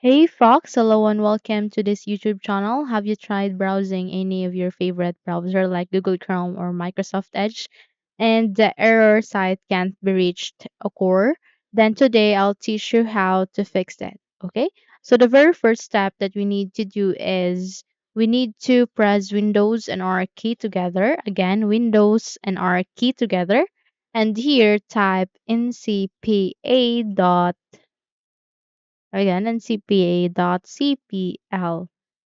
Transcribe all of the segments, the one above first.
Hey Fox, hello and welcome to this YouTube channel. Have you tried browsing any of your favorite browser like Google Chrome or Microsoft Edge and the error site can't be reached occur? Then today I'll teach you how to fix it. Okay? So the very first step that we need to do is we need to press Windows and R key together. Again, Windows and R key together. And here type ncpa dot again and cpa.cpl.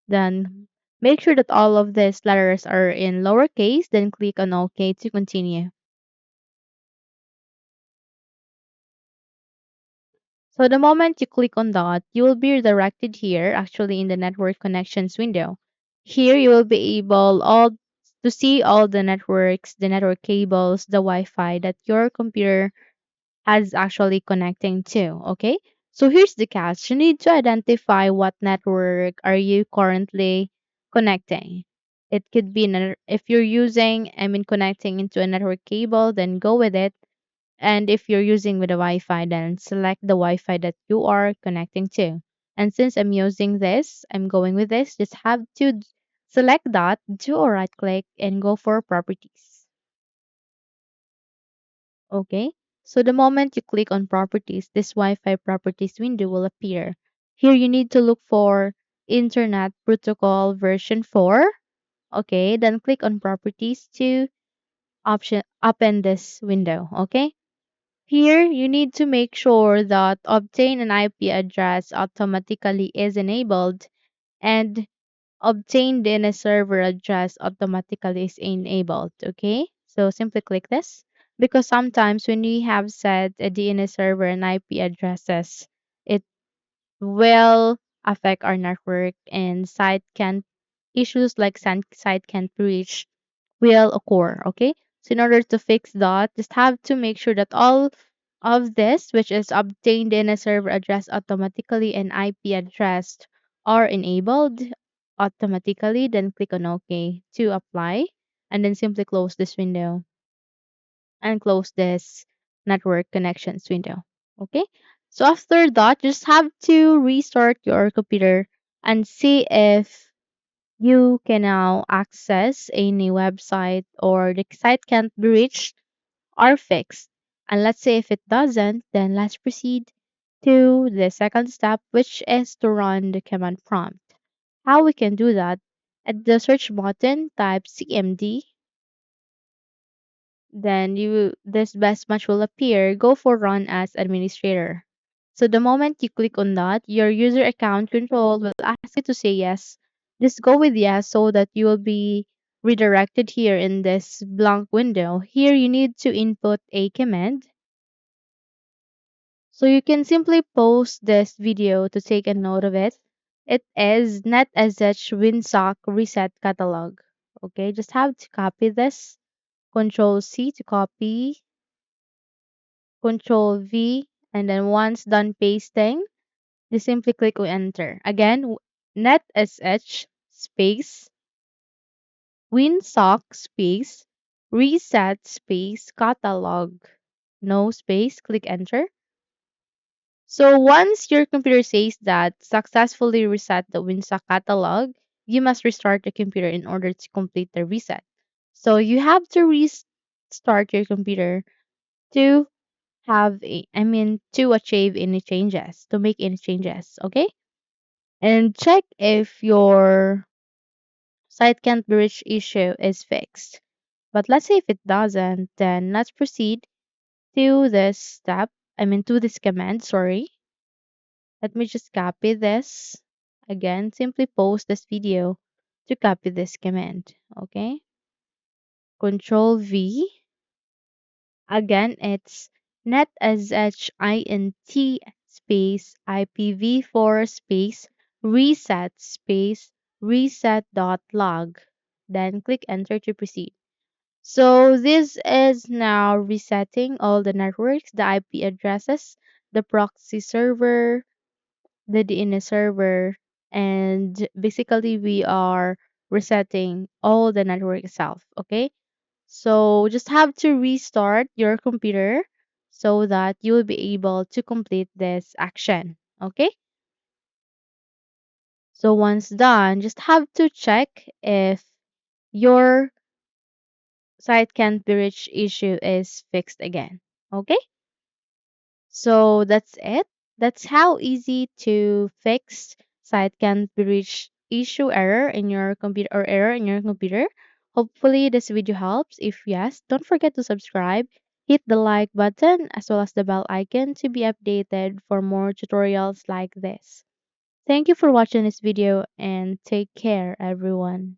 Then make sure that all of these letters are in lowercase, then click on OK to continue. So the moment you click on that, you will be redirected here, actually in the network connections window. Here you will be able all to see all the networks, the network cables, the Wi-Fi that your computer as actually connecting to. Okay. So here's the catch. You need to identify what network are you currently connecting. It could be if you're using, connecting into a network cable, then go with it. And if you're using with a Wi-Fi, then select the Wi-Fi that you are connecting to. And since I'm using this, I'm going with this. Just have to select that, do a right click, and go for properties. Okay, so the moment you click on properties, this Wi-Fi properties window will appear. Here you need to look for Internet Protocol version 4. Okay, then click on properties to option open this window. Okay, here you need to make sure that obtain an IP address automatically is enabled and obtained in a server address automatically is enabled. Okay, so simply click this because sometimes when we have set a DNS server and IP addresses, it will affect our network and site can issues like site can't reach will occur. Okay, so in order to fix that, just have to make sure that all of this, which is obtained in a server address automatically and IP address, are enabled automatically. Then click on OK to apply, and then simply close this window and close this network connections window. Okay, so after that, just have to restart your computer and see if you can now access any website or the site can't be reached or fixed. And let's say if it doesn't, then let's proceed to the second step, which is to run the command prompt. How we can do that? At the search button, type cmd, then this best match will appear. Go for run as administrator. So the moment you click on that, your user account control will ask you to say yes. Just go with yes so that you will be redirected here in this blank window. Here you need to input a command. So you can simply pause this video to take a note of it. It is netsh winsock reset catalog. Okay, just have to copy this. Control C to copy, Control V, and then once done pasting, just simply click on enter. Again, netsh space winsock space reset space catalog. No space, click enter. So once your computer says that successfully reset the winsock catalog, you must restart the computer in order to complete the reset. So you have to restart your computer to to achieve any changes, to make any changes, okay? And check if your site can't be reached issue is fixed. But let's say if it doesn't, then let's proceed to this step, to this command, sorry. Let me just copy this. Again, simply pause this video to copy this command, okay? Control V. Again, it's netshint space IPv4 space reset.log. Then click enter to proceed. So this is now resetting all the networks, the IP addresses, the proxy server, the DNS server, and basically we are resetting all the network itself. Okay, so just have to restart your computer so that you will be able to complete this action. Okay, So once done, just have to check if your site can't be reached issue is fixed again. Okay? So that's it. That's how easy to fix site can't be reached issue error in your computer or error in your computer. Hopefully this video helps. If yes, don't forget to subscribe, hit the like button as well as the bell icon to be updated for more tutorials like this. Thank you for watching this video and take care everyone.